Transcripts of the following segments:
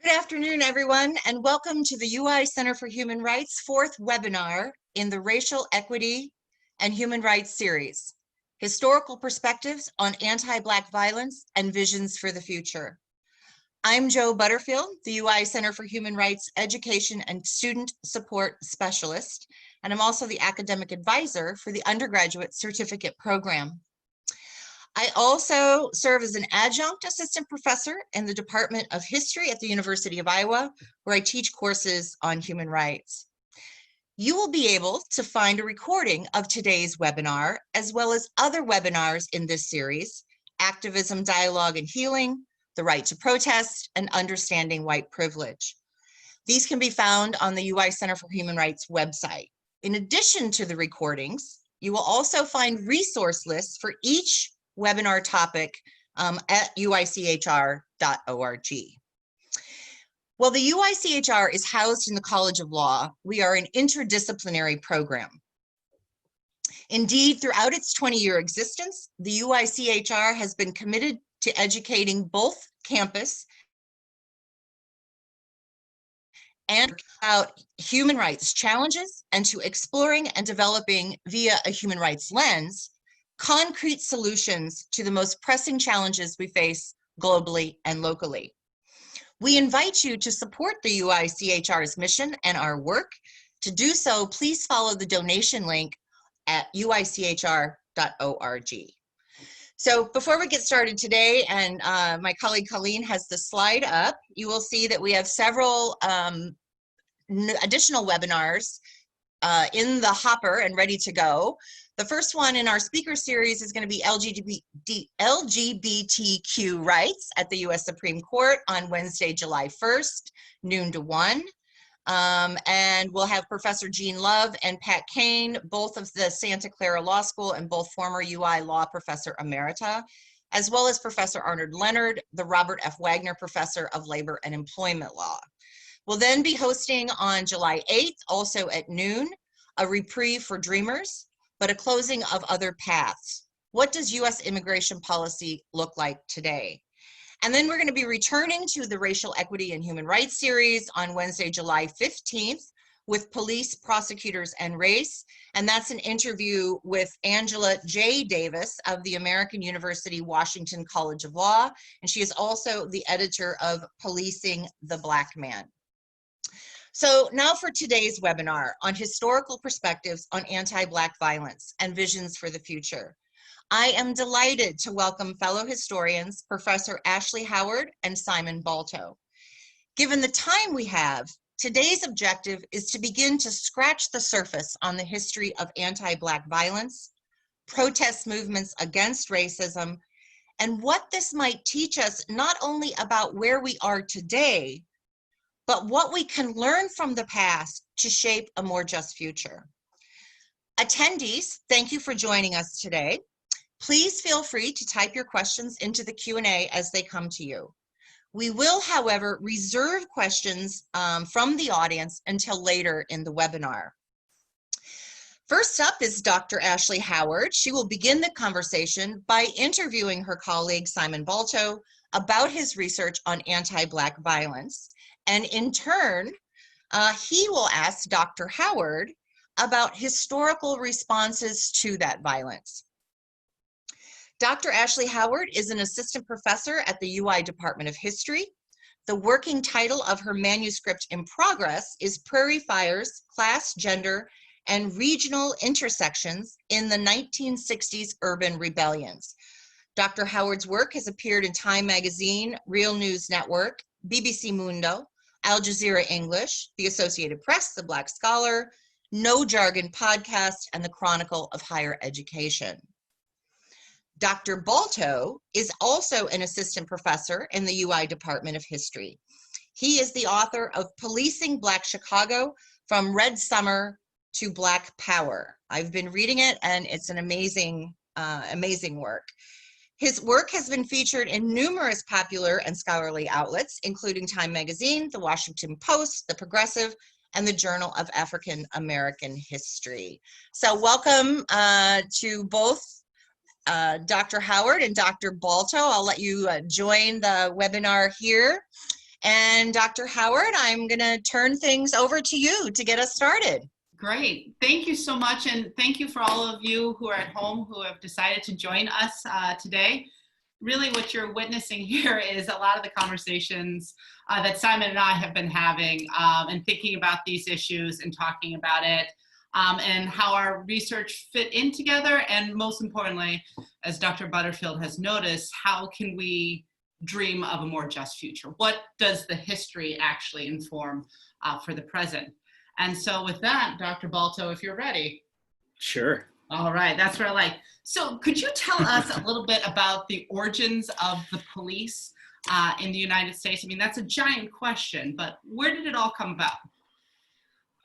Good afternoon, everyone, and welcome to the UI Center for Human Rights' fourth webinar in the Racial Equity and Human Rights series, Historical Perspectives on Anti-Black Violence and Visions for the Future. I'm Jo Butterfield, the UI Center for Human Rights Education and Student Support Specialist, and I'm also the academic advisor for the undergraduate certificate program. I also serve as an adjunct assistant professor in the Department of History at the University of Iowa, where I teach courses on human rights. You will be able to find a recording of today's webinar, as well as other webinars in this series: Activism, Dialogue, and Healing, The Right to Protest, and Understanding White Privilege. These can be found on the UI Center for Human Rights website. In addition to the recordings, you will also find resource lists for each webinar topic at uichr.org. Well, the UICHR is housed in the College of Law. We are an interdisciplinary program. Indeed, throughout its 20-year existence, the UICHR has been committed to educating both campus and about human rights challenges, and to exploring and developing via a human rights lens concrete solutions to the most pressing challenges we face globally and locally. We invite you to support the UICHR's mission and our work. To do so, please follow the donation link at uichr.org. So before we get started today, and my colleague Colleen has the slide up, you will see that we have several additional webinars in the hopper and ready to go. The first one in our speaker series is going to be LGBTQ rights at the U.S. Supreme Court on Wednesday, July 1st, noon to 1. And we'll have Professor Jean Love and Pat Kane, both of the Santa Clara Law School and both former UI Law Professor Emerita, as well as Professor Arnold Leonard, the Robert F. Wagner Professor of Labor and Employment Law. We'll then be hosting on July 8th, also at noon, a reprieve for dreamers, but a closing of other paths. What does U.S. immigration policy look like today? And then we're going to be returning to the Racial Equity and Human Rights series on Wednesday, July 15th with Police, Prosecutors, and Race. And that's an interview with Angela J. Davis of the American University Washington College of Law. And she is also the editor of Policing the Black Man. So now for today's webinar on historical perspectives on anti-Black violence and visions for the future. I am delighted to welcome fellow historians, Professor Ashley Howard and Simon Balto. Given the time we have, today's objective is to begin to scratch the surface on the history of anti-Black violence, protest movements against racism, and what this might teach us not only about where we are today, but what we can learn from the past to shape a more just future. Attendees, thank you for joining us today. Please feel free to type your questions into the Q&A as they come to you. We will, however, reserve questions from the audience until later in the webinar. First up is Dr. Ashley Howard. She will begin the conversation by interviewing her colleague Simon Balto about his research on anti-Black violence. And in turn, he will ask Dr. Howard about historical responses to that violence. Dr. Ashley Howard is an assistant professor at the UI Department of History. The working title of her manuscript in progress is Prairie Fires, Class, Gender, and Regional Intersections in the 1960s Urban Rebellions. Dr. Howard's work has appeared in Time Magazine, Real News Network, BBC Mundo, Al Jazeera English, the Associated Press, The Black Scholar, No Jargon Podcast, and the Chronicle of Higher Education. Dr. Balto is also an assistant professor in the UI Department of History. He is the author of Policing Black Chicago, From Red Summer to Black Power. I've been reading it, and it's an amazing, amazing work. His work has been featured in numerous popular and scholarly outlets, including Time Magazine, The Washington Post, The Progressive, and the Journal of African American History. So welcome to both Dr. Howard and Dr. Balto. I'll let you join the webinar here. And Dr. Howard, I'm going to turn things over to you to get us started. Great. Thank you so much. And thank you for all of you who are at home who have decided to join us today. Really what you're witnessing here is a lot of the conversations that Simon and I have been having and thinking about these issues and talking about it and how our research fit in together. And most importantly, as Dr. Butterfield has noticed, how can we dream of a more just future? What does the history actually inform for the present? And so with that, Dr. Balto, if you're ready. Sure. All right, that's what I like. So could you tell us a little bit about the origins of the police in the United States? I mean, that's a giant question, but where did it all come about?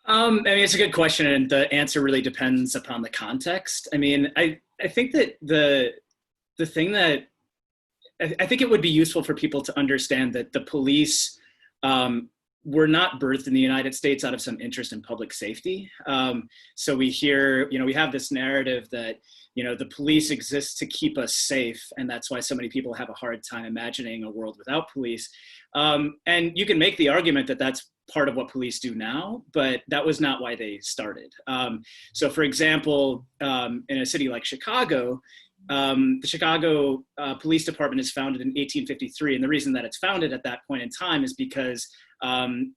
I mean, it's a good question, and the answer really depends upon the context. I mean, I think that the thing that I think it would be useful for people to understand that the police were not birthed in the United States out of some interest in public safety. So we hear, we have this narrative that, the police exist to keep us safe. And that's why so many people have a hard time imagining a world without police. And you can make the argument that that's part of what police do now, but that was not why they started. So for example, in a city like Chicago, the Chicago Police Department is founded in 1853. And the reason that it's founded at that point in time is because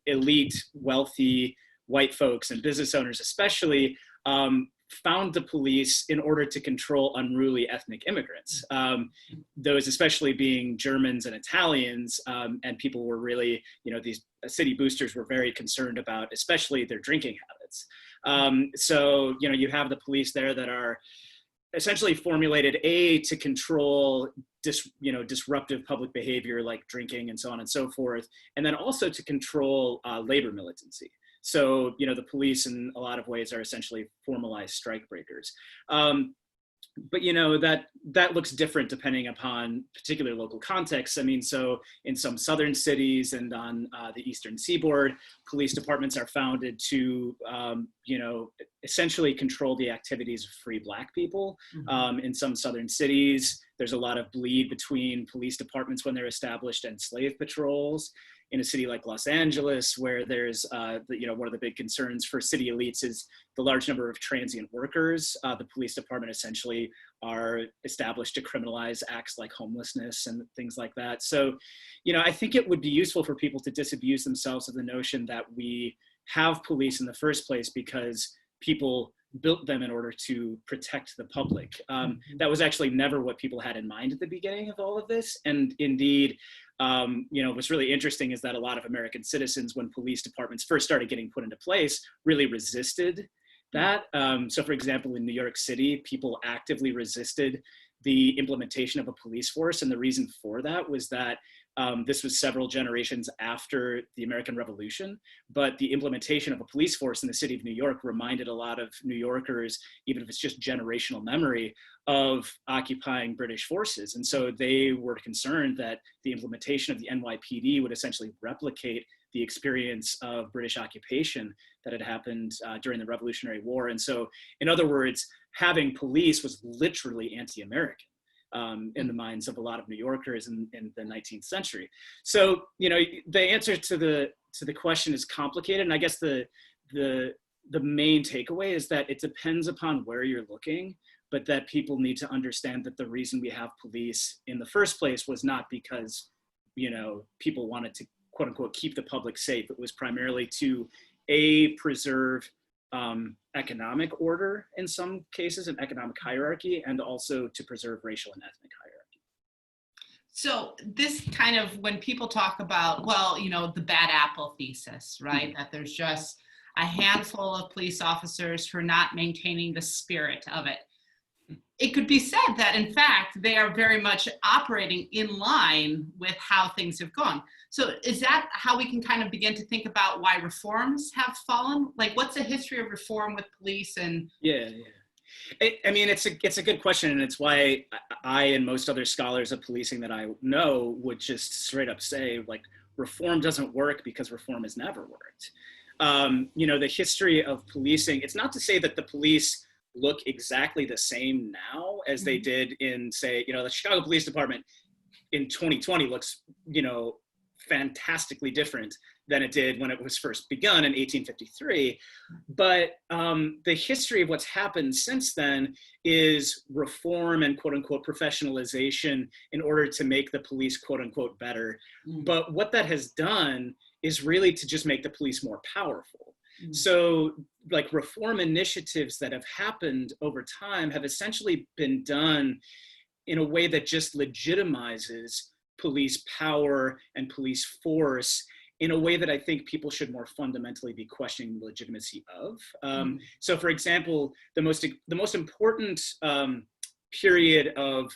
elite, wealthy white folks and business owners especially found the police in order to control unruly ethnic immigrants. Those especially being Germans and Italians, and people were really, these city boosters were very concerned about especially their drinking habits. So, you have the police there that are essentially formulated to control disruptive public behavior like drinking and so on and so forth, and then also to control labor militancy. So, the police in a lot of ways are essentially formalized strike breakers. But that looks different depending upon particular local contexts. I mean, so in some southern cities and on the eastern seaboard, police departments are founded to, essentially control the activities of free Black people. Mm-hmm. In some southern cities, there's a lot of bleed between police departments when they're established and slave patrols. In a city like Los Angeles, where there's, one of the big concerns for city elites is the large number of transient workers. The police department essentially are established to criminalize acts like homelessness and things like that. So, I think it would be useful for people to disabuse themselves of the notion that we have police in the first place because people built them in order to protect the public. That was actually never what people had in mind at the beginning of all of this. And indeed, what's really interesting is that a lot of American citizens, when police departments first started getting put into place, really resisted that. So for example, in New York City, people actively resisted the implementation of a police force. And the reason for that was that this was several generations after the American Revolution, but the implementation of a police force in the city of New York reminded a lot of New Yorkers, even if it's just generational memory, of occupying British forces. And so they were concerned that the implementation of the NYPD would essentially replicate the experience of British occupation that had happened during the Revolutionary War. And so, in other words, having police was literally anti-American. In the minds of a lot of New Yorkers in the 19th century. So, the answer to the question is complicated. And I guess the main takeaway is that it depends upon where you're looking, but that people need to understand that the reason we have police in the first place was not because, people wanted to, quote unquote, keep the public safe. It was primarily to preserve economic order in some cases, an economic hierarchy, and also to preserve racial and ethnic hierarchy. So this kind of, when people talk about, the bad apple thesis, right? Mm-hmm. That there's just a handful of police officers who are not maintaining the spirit of it. It could be said that, in fact, they are very much operating in line with how things have gone. So is that how we can kind of begin to think about why reforms have fallen? Like, what's the history of reform with police? And Yeah. I mean, it's a good question, and it's why I and most other scholars of policing that I know would just straight up say, like, reform doesn't work because reform has never worked. The history of policing, it's not to say that the police look exactly the same now as they did in, say, the Chicago Police Department in 2020 looks, fantastically different than it did when it was first begun in 1853. But the history of what's happened since then is reform and quote unquote professionalization in order to make the police quote unquote better. But what that has done is really to just make the police more powerful. So like reform initiatives that have happened over time have essentially been done in a way that just legitimizes police power and police force in a way that I think people should more fundamentally be questioning the legitimacy of. So for example, the most important period of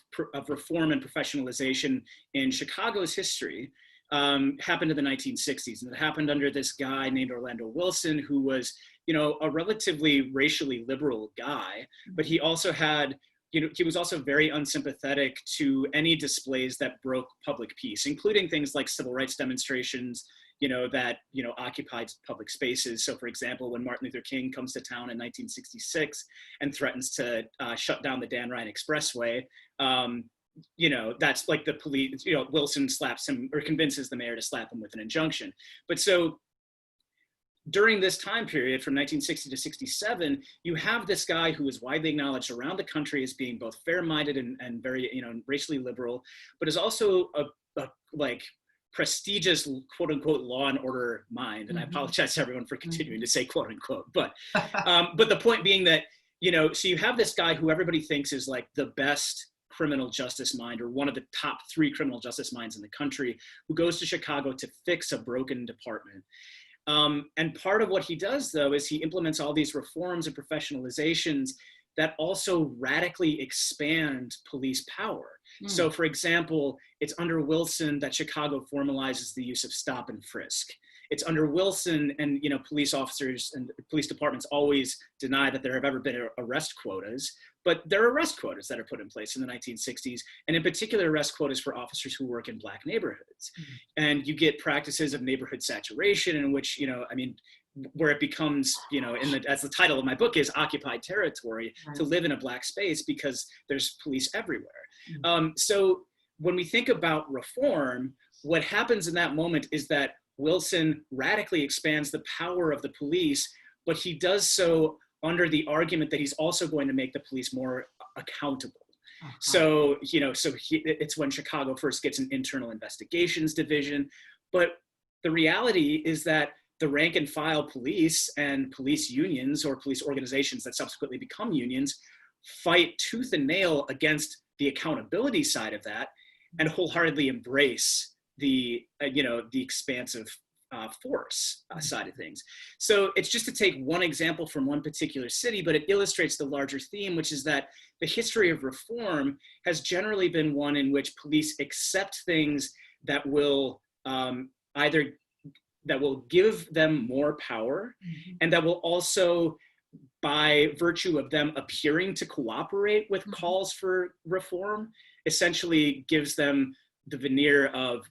reform and professionalization in Chicago's history happened in the 1960s, and it happened under this guy named Orlando Wilson, who was, you know, a relatively racially liberal guy, but he also had, you know, he was also very unsympathetic to any displays that broke public peace, including things like civil rights demonstrations, you know, that, you know, occupied public spaces. So for example, when Martin Luther King comes to town in 1966 and threatens to shut down the Dan Ryan Expressway, you know, that's like the police, you know, Wilson slaps him or convinces the mayor to slap him with an injunction. But so during this time period from 1960 to 67, you have this guy who is widely acknowledged around the country as being both fair-minded and very, you know, racially liberal, but is also a like prestigious quote unquote law and order mind. And I apologize to everyone for continuing to say quote unquote, but the point being that, you know, so you have this guy who everybody thinks is like the best criminal justice mind, or one of the top 3 criminal justice minds in the country, who goes to Chicago to fix a broken department. And part of what he does, though, is he implements all these reforms and professionalizations that also radically expand police power. So, for example, it's under Wilson that Chicago formalizes the use of stop and frisk. It's under Wilson, and, you know, police officers and police departments always deny that there have ever been arrest quotas, but there are arrest quotas that are put in place in the 1960s, and in particular arrest quotas for officers who work in Black neighborhoods. And you get practices of neighborhood saturation, in which, you know, I mean, where it becomes, you know, as the title of my book is, occupied territory, to live in a Black space because there's police everywhere. So when we think about reform, what happens in that moment is that Wilson radically expands the power of the police, but he does so under the argument that he's also going to make the police more accountable. So, you know, it's when Chicago first gets an internal investigations division. But the reality is that the rank and file police and police unions, or police organizations that subsequently become unions, fight tooth and nail against the accountability side of that, and wholeheartedly embrace the, you know, the expansive force side of things. So it's just to take one example from one particular city, but it illustrates the larger theme, which is that the history of reform has generally been one in which police accept things that will that will give them more power, and that will also, by virtue of them appearing to cooperate with calls for reform, essentially gives them the veneer of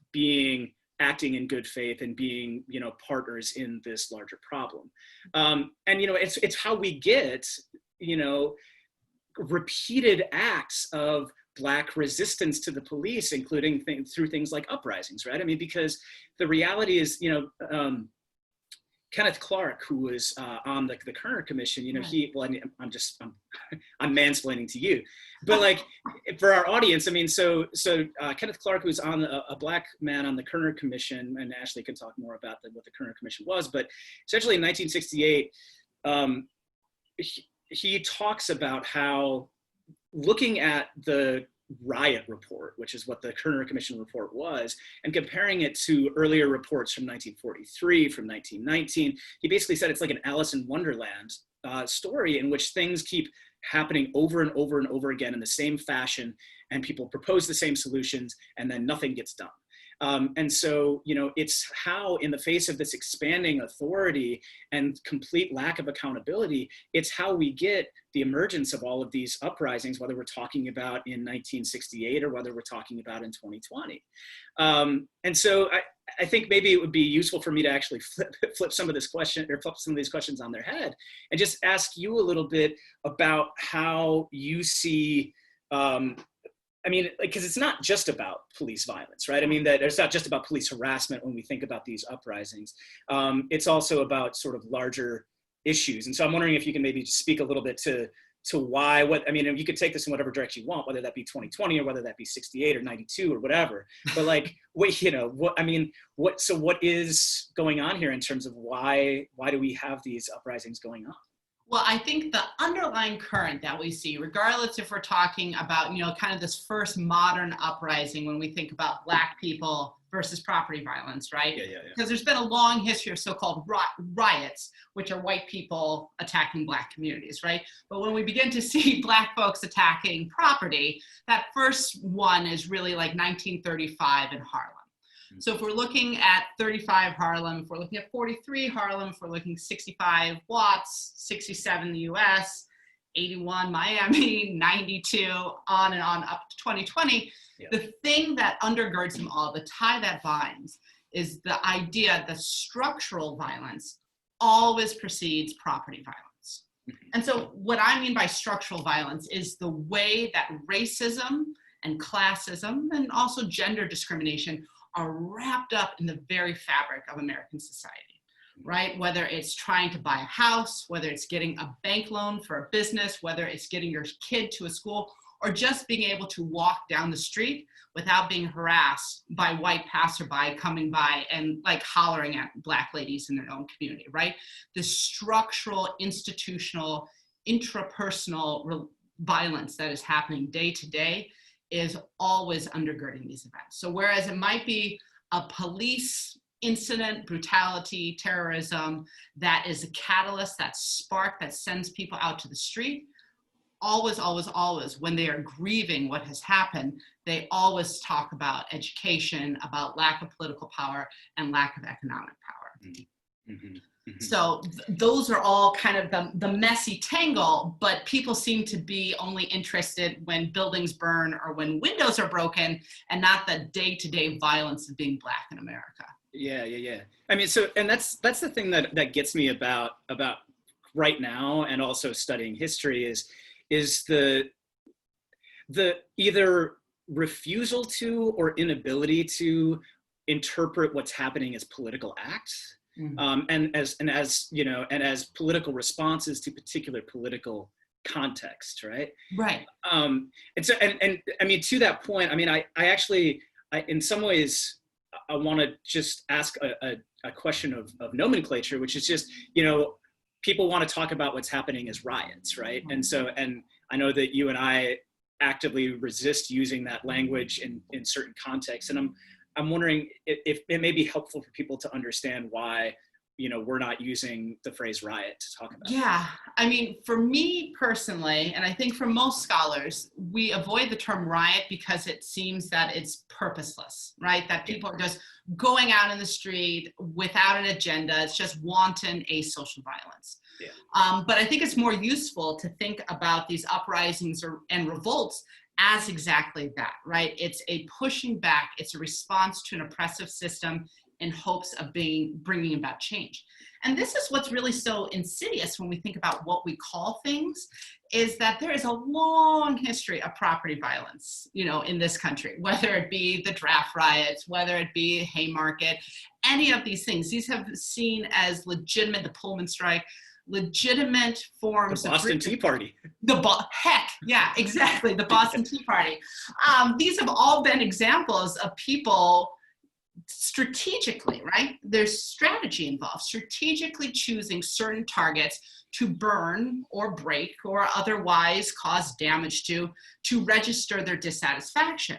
acting in good faith and being, you know, partners in this larger problem. And, you know, it's how we get, you know, repeated acts of Black resistance to the police, including through things like uprisings, right? I mean, because the reality is, you know, Kenneth Clark, who was on the Kerner Commission, you know, I'm mansplaining to you, but like for our audience, I mean, so Kenneth Clark was on a Black man on the Kerner Commission, and Ashley can talk more about what the Kerner Commission was, but essentially in 1968, he talks about how, looking at the riot report, which is what the Kerner Commission report was, and comparing it to earlier reports from 1943, from 1919, he basically said it's like an Alice in Wonderland story in which things keep happening over and over and over again in the same fashion, and people propose the same solutions, and then nothing gets done. And so, you know, it's how, in the face of this expanding authority and complete lack of accountability, it's how we get the emergence of all of these uprisings, whether we're talking about in 1968 or whether we're talking about in 2020. And so I think maybe it would be useful for me to actually flip some of this question, or flip some of these questions on their head, and just ask you a little bit about how you see I mean, like, because it's not just about police violence, right? I mean, that it's not just about police harassment when we think about these uprisings. It's also about sort of larger issues. And so I'm wondering if you can maybe just speak a little bit to why, I mean, you could take this in whatever direction you want, whether that be 2020 or whether that be 68 or 92 or whatever. But like, so what is going on here in terms of why do we have these uprisings going on? Well, I think the underlying current that we see, regardless if we're talking about, kind of this first modern uprising when we think about Black people versus property violence, right? Yeah. Because there's been a long history of so-called riots, which are white people attacking Black communities, right? But when we begin to see Black folks attacking property, that first one is really like 1935 in Harlem. So if we're looking at 35 Harlem, if we're looking at 43 Harlem, if we're looking 65 Watts, 67 the US, 81 Miami, 92, on and on up to 2020, the thing that undergirds them all, the tie that binds, is the idea that structural violence always precedes property violence. And so what I mean by structural violence is the way that racism and classism and also gender discrimination are wrapped up in the very fabric of American society, right? Whether it's trying to buy a house, whether it's getting a bank loan for a business, whether it's getting your kid to a school, or just being able to walk down the street without being harassed by white passerby coming by and like hollering at Black ladies in their own community, right? The structural, institutional, intrapersonal violence that is happening day to day is always undergirding these events. So whereas it might be a police incident, brutality, terrorism, that is a catalyst, that spark that sends people out to the street, always, when they are grieving what has happened, they always talk about education, about lack of political power and lack of economic power. So those are all kind of the messy tangle, but people seem to be only interested when buildings burn or when windows are broken and not the day-to-day violence of being Black in America. Yeah. I mean, and that's the thing that gets me about right now, and also studying history is the either refusal to or inability to interpret what's happening as political acts. And as political responses to particular political context, right? Right. And I mean, to that point, I mean, I actually, in some ways, I want to just ask a question of nomenclature, which is just, people want to talk about what's happening as riots, right? And I know that you and I actively resist using that language in certain contexts, and I'm wondering if it may be helpful for people to understand why, we're not using the phrase riot to talk about. Yeah, I mean, for me personally, and I think for most scholars, we avoid the term riot because it seems that it's purposeless, right? That people are just going out in the street without an agenda. It's just wanton asocial violence. Yeah. But I think it's more useful to think about these uprisings and revolts as exactly that, right? It's a pushing back, it's a response to an oppressive system in hopes of bringing about change. And this is what's really so insidious when we think about what we call things, is that there is a long history of property violence, in this country, whether it be the draft riots, whether it be Haymarket, any of these things. These have seen as legitimate, the Pullman strike, legitimate forms of Boston Tea Party. Heck, yeah, exactly, the Boston Tea Party. These have all been examples of people strategically, right? There's strategy involved, strategically choosing certain targets to burn or break or otherwise cause damage to register their dissatisfaction.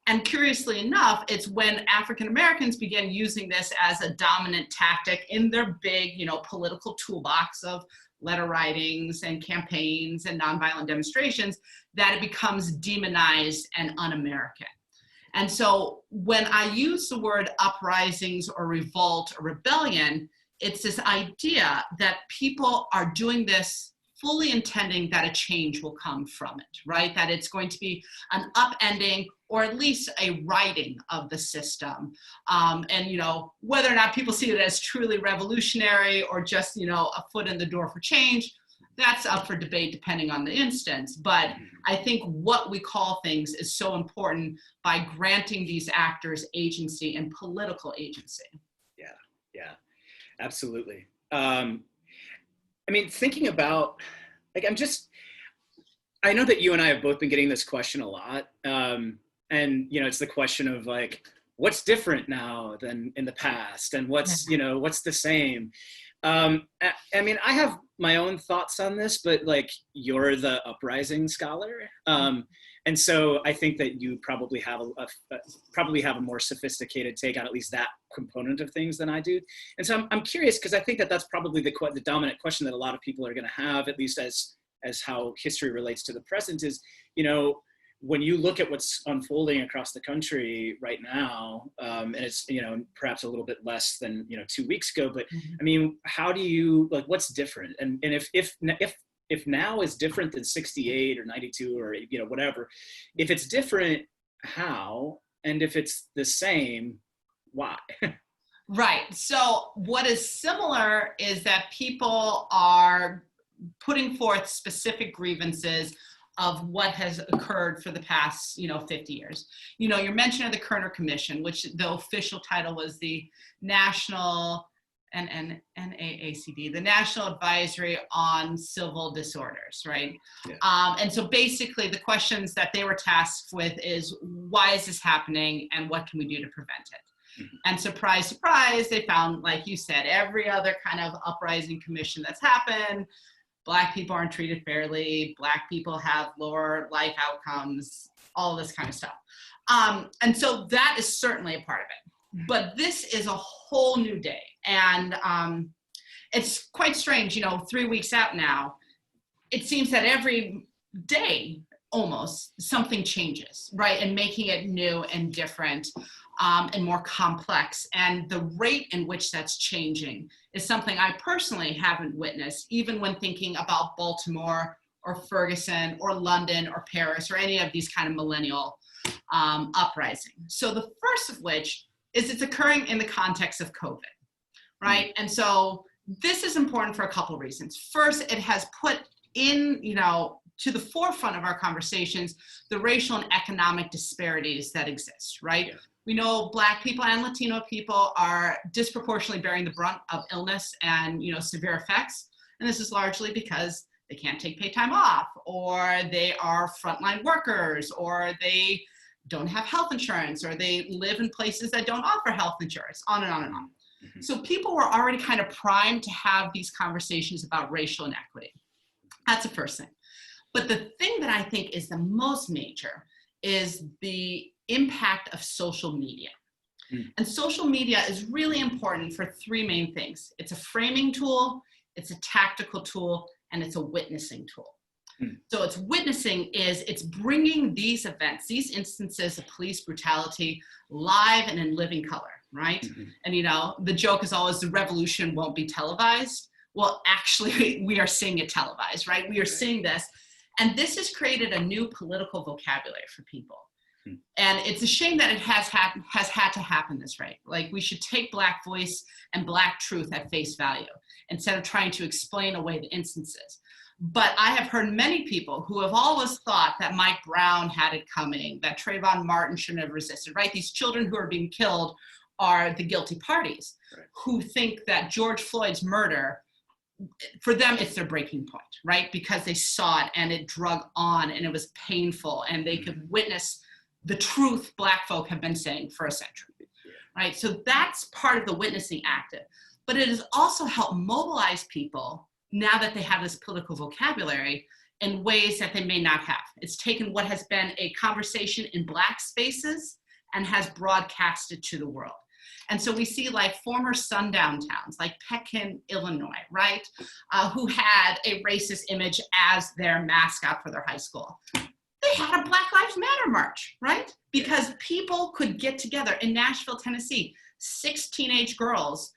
And curiously enough, it's when African Americans began using this as a dominant tactic in their big, political toolbox of letter writings and campaigns and nonviolent demonstrations that it becomes demonized and un-American. And so when I use the word uprisings or revolt or rebellion, it's this idea that people are doing this fully intending that a change will come from it, right? That it's going to be an upending or at least a righting of the system. And whether or not people see it as truly revolutionary or just, a foot in the door for change, that's up for debate depending on the instance. But I think what we call things is so important by granting these actors agency and political agency. Yeah, absolutely. I mean, thinking about, like, I know that you and I have both been getting this question a lot. And, it's the question of like, what's different now than in the past, and what's the same? I mean, I have my own thoughts on this, but like, you're the uprising scholar. And so I think that you probably have a more sophisticated take on at least that component of things than I do. And so I'm curious, because I think that that's probably the dominant question that a lot of people are going to have, at least as how history relates to the present, is, when you look at what's unfolding across the country right now, and it's, perhaps a little bit less than, 2 weeks ago, but I mean, how do you, like, what's different? And if now is different than 68 or 92 or, whatever, if it's different, how? And if it's the same, why? Right. So what is similar is that people are putting forth specific grievances of what has occurred for the past, 50 years. Your mention of the Kerner Commission, which the official title was the National NAACD, the National Advisory on Civil Disorders, right? Yeah. And so basically the questions that they were tasked with is, why is this happening and what can we do to prevent it? Mm-hmm. And surprise, surprise, they found, like you said, every other kind of uprising commission that's happened, Black people aren't treated fairly, Black people have lower life outcomes, all this kind of stuff. And so that is certainly a part of it. But this is a whole new day. And it's quite strange, 3 weeks out now, it seems that every day, almost, something changes, right? And making it new and different and more complex. And the rate in which that's changing is something I personally haven't witnessed, even when thinking about Baltimore or Ferguson or London or Paris or any of these kind of millennial uprising. So the first of which is it's occurring in the context of COVID, right? And so this is important for a couple reasons. First, it has put in, to the forefront of our conversations, the racial and economic disparities that exist, right? Yeah. We know Black people and Latino people are disproportionately bearing the brunt of illness and, severe effects. And this is largely because they can't take paid time off, or they are frontline workers, or they don't have health insurance, or they live in places that don't offer health insurance, on and on and on. Mm-hmm. So people were already kind of primed to have these conversations about racial inequity. That's the first thing. But the thing that I think is the most major is the impact of social media. And social media is really important for three main things. It's a framing tool, it's a tactical tool, and it's a witnessing tool. So it's witnessing is it's bringing these events, these instances of police brutality live and in living color, right? Mm-hmm. And the joke is always the revolution won't be televised. Well, actually, we are seeing it televised, right? We are seeing this. And this has created a new political vocabulary for people. And it's a shame that it has had to happen this way. Like, we should take Black voice and Black truth at face value instead of trying to explain away the instances. But I have heard many people who have always thought that Mike Brown had it coming, that Trayvon Martin shouldn't have resisted, right? These children who are being killed are the guilty parties, right, who think that George Floyd's murder, for them, it's their breaking point, right? Because they saw it and it drug on and it was painful and they could witness the truth Black folk have been saying for a century, right? So that's part of the witnessing active. But it has also helped mobilize people now that they have this political vocabulary in ways that they may not have. It's taken what has been a conversation in Black spaces and has broadcasted to the world. And so we see like former sundown towns like Pekin, Illinois, right? Who had a racist image as their mascot for their high school. They had a Black Lives Matter march, right? Because people could get together. In Nashville, Tennessee, 6 teenage girls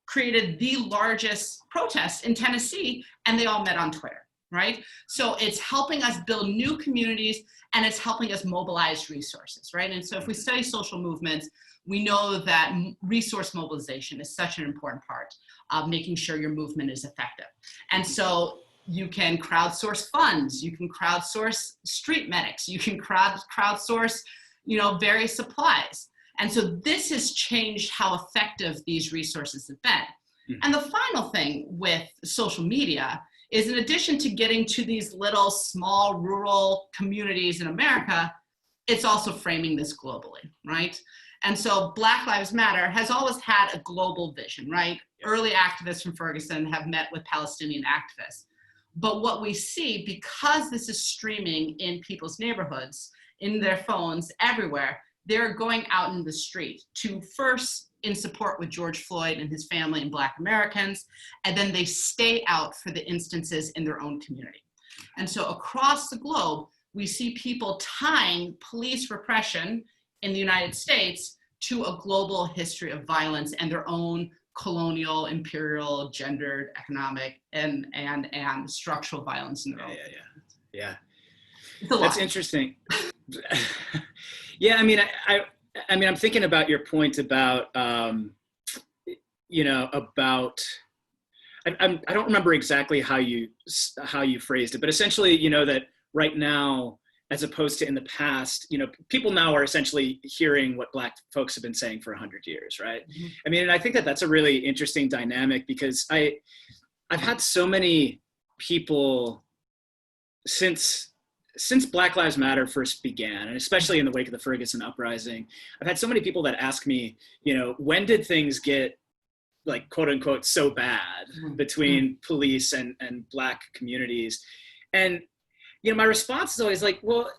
created the largest protest in Tennessee, and they all met on Twitter, right? So it's helping us build new communities, and it's helping us mobilize resources, right? And so if we study social movements, we know that resource mobilization is such an important part of making sure your movement is effective. And so You can crowdsource funds. You can crowdsource street medics. You can crowdsource, various supplies. And so this has changed how effective these resources have been. And the final thing with social media is, in addition to getting to these little small rural communities in America, it's also framing this globally, right? And so Black Lives Matter has always had a global vision, right? Early activists from Ferguson have met with Palestinian activists. But what we see, because this is streaming in people's neighborhoods, in their phones, everywhere, they're going out in the street to first in support with George Floyd and his family and Black Americans, and then they stay out for the instances in their own community. And so across the globe, we see people tying police repression in the United States to a global history of violence and their own colonial, imperial, gendered, economic, and structural violence in their own. Yeah. That's interesting. Yeah, I mean, I'm thinking about your point about, I don't remember exactly how you phrased it, but essentially, that right now, as opposed to in the past, people now are essentially hearing what Black folks have been saying for 100 years, right? Mm-hmm. I mean, and I think that that's a really interesting dynamic, because I've had so many people since Black Lives Matter first began, and especially in the wake of the Ferguson uprising, I've had so many people that ask me, when did things get, like, quote unquote, so bad between police and Black communities? And my response is always like, well,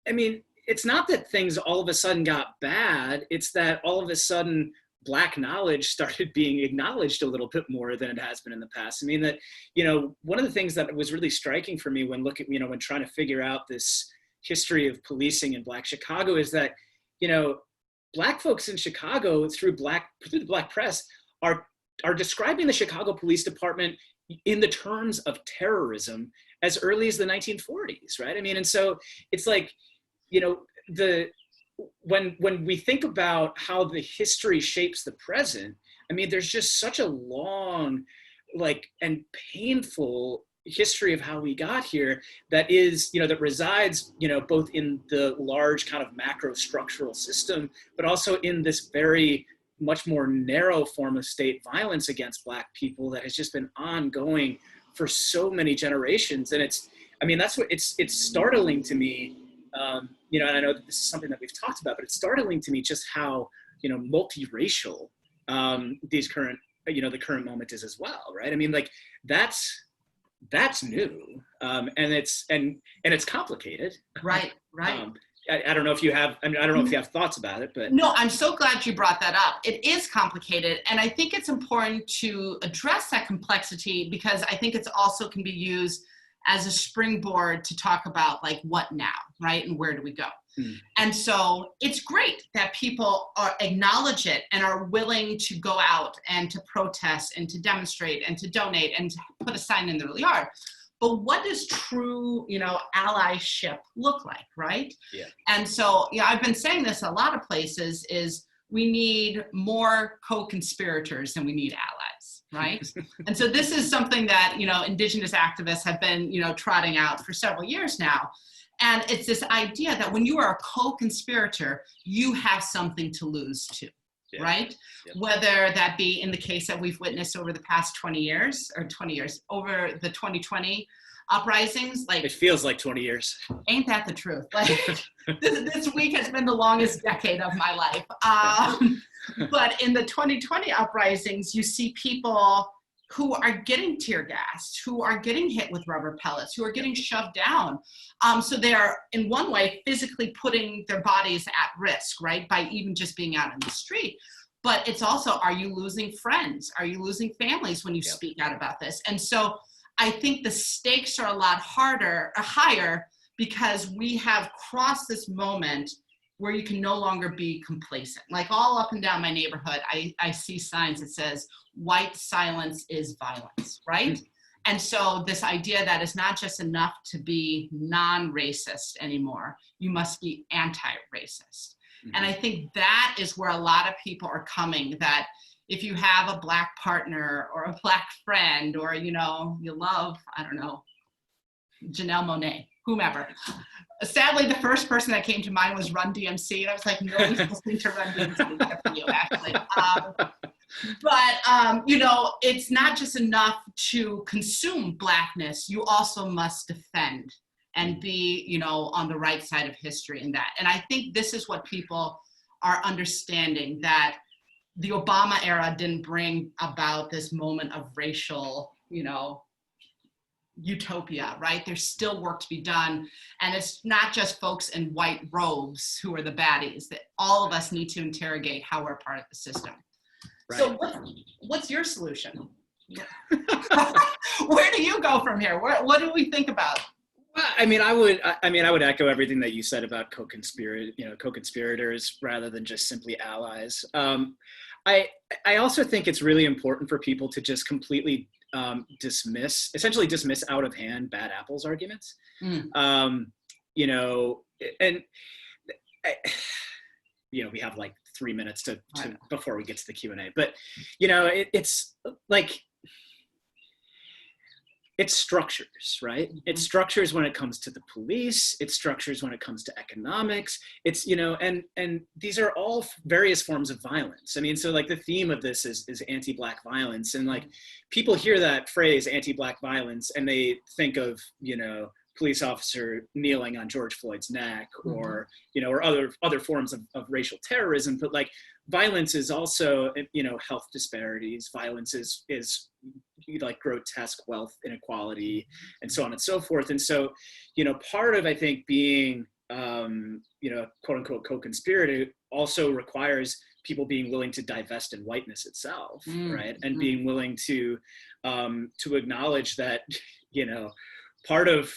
I mean, it's not that things all of a sudden got bad. It's that all of a sudden Black knowledge started being acknowledged a little bit more than it has been in the past. I mean, that, one of the things that was really striking for me when when trying to figure out this history of policing in Black Chicago is that, Black folks in Chicago through the Black press are describing the Chicago Police Department in the terms of terrorism as early as the 1940s, right? I mean, and so it's like, when we think about how the history shapes the present, I mean, there's just such a long, and painful history of how we got here that is, that resides, both in the large kind of macro structural system, but also in this very much more narrow form of state violence against Black people that has just been ongoing for so many generations. And that's what it's startling to me. And I know that this is something that we've talked about, but it's startling to me just how, multiracial the current moment is as well, right? I mean, that's new, and it's complicated. Right. I don't know if you have, I don't know if you have thoughts about it, but. No, I'm so glad you brought that up. It is complicated. And I think it's important to address that complexity, because I think it's also can be used as a springboard to talk about, what now, right? And where do we go? And so it's great that people acknowledge it and are willing to go out and to protest and to demonstrate and to donate and to put a sign in their yard. But what does true, allyship look like, right? Yeah. And so, I've been saying this a lot of places, is we need more co-conspirators than we need allies, right? And so this is something that, Indigenous activists have been, trotting out for several years now. And it's this idea that when you are a co-conspirator, you have something to lose too. Yeah. Right? Yeah. Whether that be in the case that we've witnessed over the past 20 years, over the 2020 uprisings. It feels like 20 years. Ain't that the truth? This week has been the longest decade of my life. But in the 2020 uprisings, you see people who are getting tear gassed, who are getting hit with rubber pellets, who are getting shoved down. So they are, in one way, physically putting their bodies at risk, right, by even just being out in the street. But it's also, are you losing friends? Are you losing families when you speak out about this? And so I think the stakes are a lot higher, because we have crossed this moment where you can no longer be complacent. All up and down my neighborhood, I see signs that says, white silence is violence, right? And so this idea that it's not just enough to be non-racist anymore, you must be anti-racist. And I think that is where a lot of people are coming, that, if you have a Black partner or a Black friend, or, you know, you love, I don't know, Janelle Monáe, whomever. Sadly, the first person that came to mind was Run DMC, and I was like, nobody's listening to Run DMC except for you, actually. You know, it's not just enough to consume Blackness. You also must defend and be, you know, on the right side of history in that. And I think this is what people are understanding, that the Obama era didn't bring about this moment of racial, you know, utopia, right? There's still work to be done. And it's not just folks in white robes who are the baddies, that all of us need to interrogate how we're part of the system. Right. So what's your solution? Where do you go from here? What do we think about? Well, I mean, I would echo everything that you said about co-conspirators rather than just simply allies. I also think it's really important for people to just completely essentially dismiss out of hand bad apples arguments. You know, and you know, we have like 3 minutes to before we get to the Q&A, but you know, it's like, it's structures, right? It's structures when it comes to the police, it's structures when it comes to economics, it's, you know, and these are all various forms of violence. I mean, so like the theme of this is anti-Black violence, and like people hear that phrase anti-Black violence and they think of, you know, police officer kneeling on George Floyd's neck, or, you know, or other forms of racial terrorism. But like violence is also, you know, health disparities. Violence is like grotesque wealth inequality, and so on and so forth. And so, you know, part of, I think, being, you know, quote unquote co-conspirator also requires people being willing to divest in whiteness itself, right? And being willing to acknowledge that, you know, part of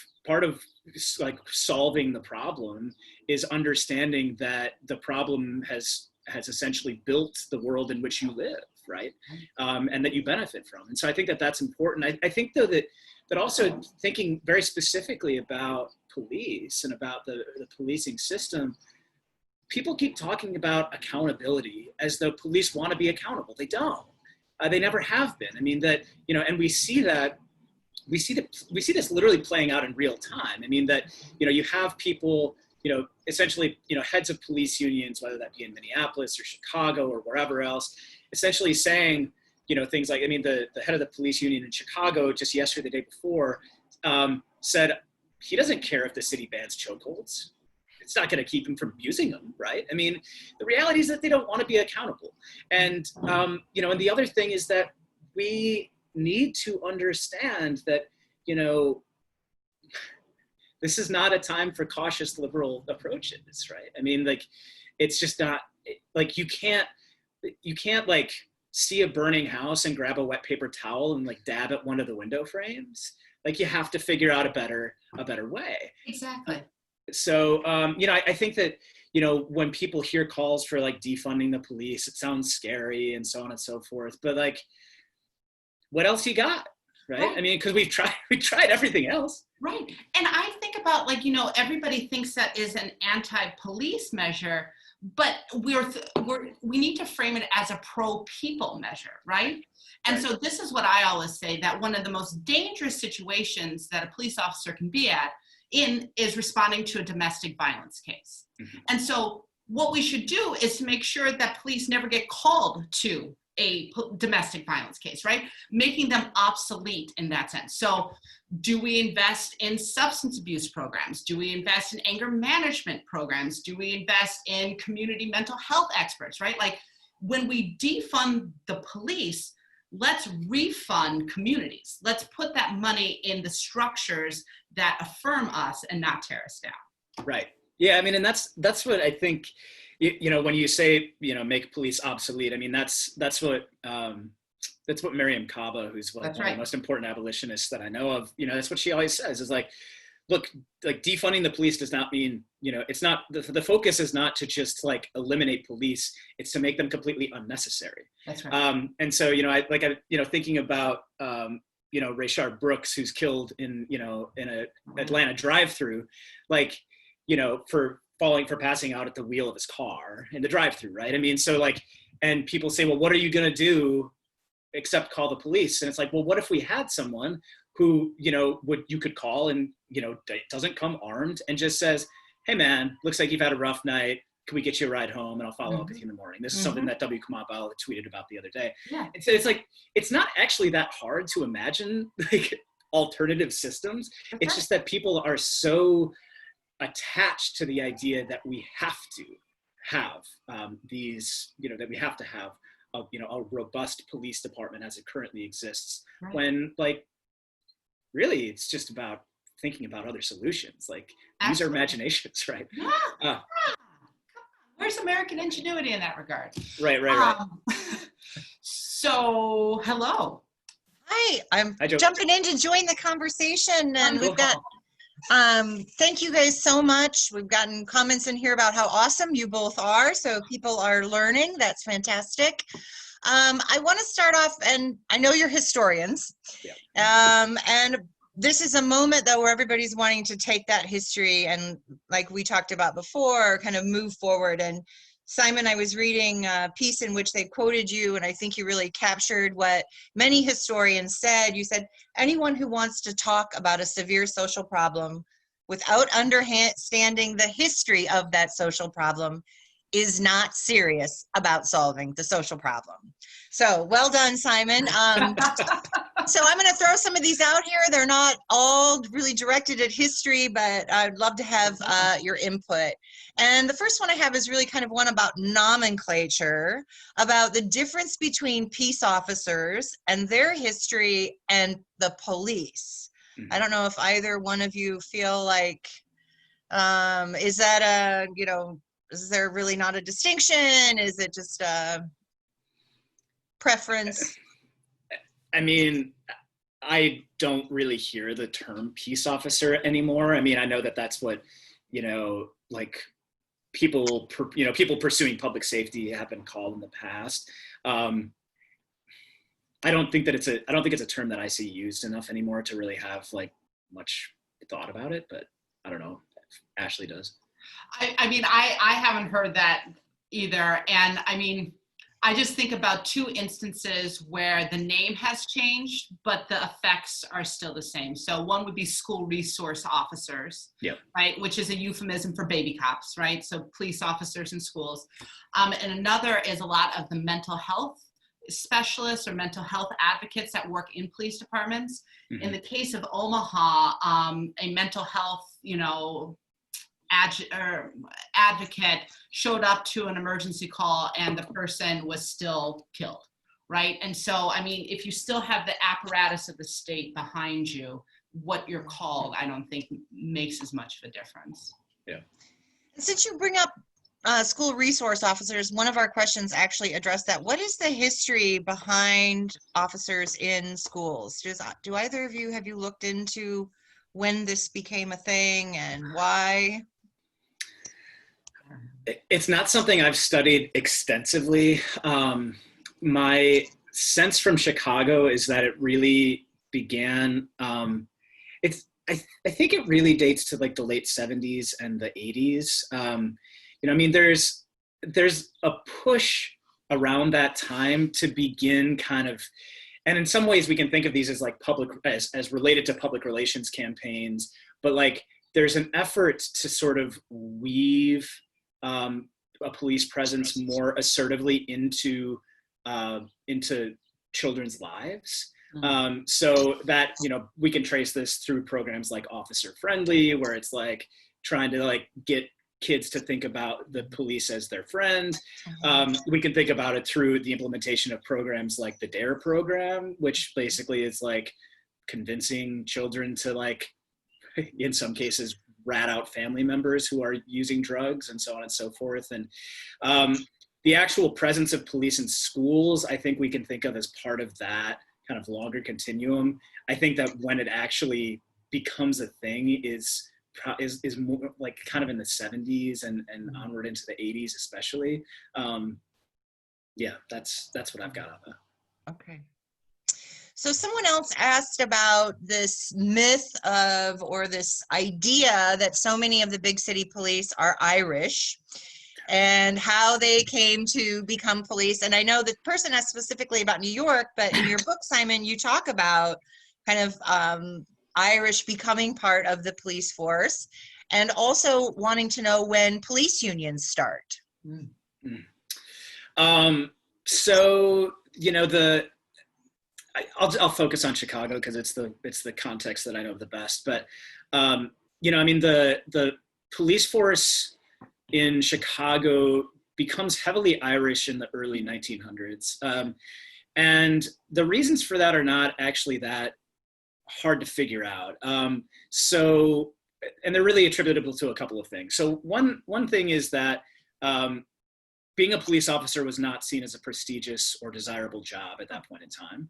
like solving the problem is understanding that the problem has essentially built the world in which you live, right? And that you benefit from. And so I think that that's important. I think though that also thinking very specifically about police and about the policing system, people keep talking about accountability as though police want to be accountable. They don't. They never have been. I mean, that, you know, and we see this literally playing out in real time. I mean, that, you know, you have people, you know, essentially, you know, heads of police unions, whether that be in Minneapolis or Chicago or wherever else, essentially saying, you know, things like, I mean, the head of the police union in Chicago just yesterday, the day before, said he doesn't care if the city bans chokeholds. It's not going to keep him from abusing them, right? I mean, the reality is that they don't want to be accountable. And, you know, and the other thing is that we need to understand that, you know, this is not a time for cautious liberal approaches, right? I mean, like, it's just not, like, you can't like see a burning house and grab a wet paper towel and like dab at one of the window frames. Like, you have to figure out a better way. Exactly. So, you know, I think that, you know, when people hear calls for like defunding the police, it sounds scary and so on and so forth, but like, what else you got? Right? I mean, because we tried everything else. Right. And I think about, like, you know, everybody thinks that is an anti-police measure, but we need to frame it as a pro-people measure, right? And so this is what I always say, that one of the most dangerous situations that a police officer can be in is responding to a domestic violence case. And so what we should do is to make sure that police never get called to a domestic violence case, right? Making them obsolete in that sense. So do we invest in substance abuse programs? Do we invest in anger management programs? Do we invest in community mental health experts, right? Like, when we defund the police, let's refund communities. Let's put that money in the structures that affirm us and not tear us down. Right. Yeah, I mean, and that's what I think, you know, when you say, you know, make police obsolete, I mean, that's what Miriam Kaba, who's one of the most important abolitionists that I know of, you know, that's what she always says, is like, look, like, defunding the police does not mean, you know, it's not, the focus is not to just like eliminate police, it's to make them completely unnecessary. That's right. And so, you know, thinking about, you know, Rayshard Brooks, who's killed in a Atlanta drive-through, like, you know, for passing out at the wheel of his car in the drive-through, right? I mean, so like, and people say, well, what are you going to do except call the police? And it's like, well, what if we had someone who, you could call and, doesn't come armed and just says, hey man, looks like you've had a rough night. Can we get you a ride home? And I'll follow up with you in the morning. This is something that W. Kamau Bell tweeted about the other day. Yeah. It's like, it's not actually that hard to imagine like alternative systems. It's just that people are so attached to the idea that we have to have these, that we have to have a robust police department as it currently exists, when like really it's just about thinking about other solutions. Like use our imaginations, right? Yeah. Where's American ingenuity in that regard? Right. So hello. Hi, I'm jumping in to join the conversation, and we've got thank you guys so much. We've gotten comments in here about how awesome you both are, so people are learning. That's fantastic. I want to start off, and I know you're historians, and this is a moment though where everybody's wanting to take that history and, like we talked about before, kind of move forward. And Simon, I was reading a piece in which they quoted you, and I think you really captured what many historians said. You said, anyone who wants to talk about a severe social problem without understanding the history of that social problem is not serious about solving the social problem. So well done, Simon. So I'm going to throw some of these out here. They're not all really directed at history, but I'd love to have your input. And the first one I have is really kind of one about nomenclature, about the difference between peace officers and their history and the police. I don't know if either one of you feel like, is that is there really not a distinction? Is it just a preference? I mean, I don't really hear the term peace officer anymore. I mean, I know that that's what, like people pursuing public safety have been called in the past. I don't think it's a term that I see used enough anymore to really have like much thought about it, but I don't know if Ashley does. I mean, I haven't heard that either. And I mean, I just think about two instances where the name has changed, but the effects are still the same. So one would be school resource officers, right? Which is a euphemism for baby cops, right? So police officers in schools. And another is a lot of the mental health specialists or mental health advocates that work in police departments. In the case of Omaha, a mental health, advocate showed up to an emergency call and the person was still killed, right? And so, I mean, if you still have the apparatus of the state behind you, what you're called, I don't think makes as much of a difference. Yeah. Since you bring up school resource officers, one of our questions actually addressed that. What is the history behind officers in schools? Do either of you, have you looked into when this became a thing and why? It's not something I've studied extensively. My sense from Chicago is that it really began, I think it really dates to like the late 70s and the 80s. I mean, there's a push around that time to begin kind of, and in some ways we can think of these as like as related to public relations campaigns, but like there's an effort to sort of weave a police presence more assertively into children's lives. So that, we can trace this through programs like Officer Friendly, where it's like trying to like get kids to think about the police as their friend. We can think about it through the implementation of programs like the DARE program, which basically is like convincing children to like, in some cases, rat out family members who are using drugs and so on and so forth. And the actual presence of police in schools, I think we can think of as part of that kind of longer continuum. I think that when it actually becomes a thing is more like kind of in the 70s and onward into the 80s especially. Yeah, that's what I've got on that. Okay. So someone else asked about this myth of, or this idea that so many of the big city police are Irish. and how they came to become police. And I know the person asked specifically about New York, but in your book, Simon, you talk about kind of Irish becoming part of the police force, and also wanting to know when police unions start. So, I'll focus on Chicago because it's the context that I know the best. But the police force in Chicago becomes heavily Irish in the early 1900s, and the reasons for that are not actually that hard to figure out. And they're really attributable to a couple of things. So one thing is that being a police officer was not seen as a prestigious or desirable job at that point in time.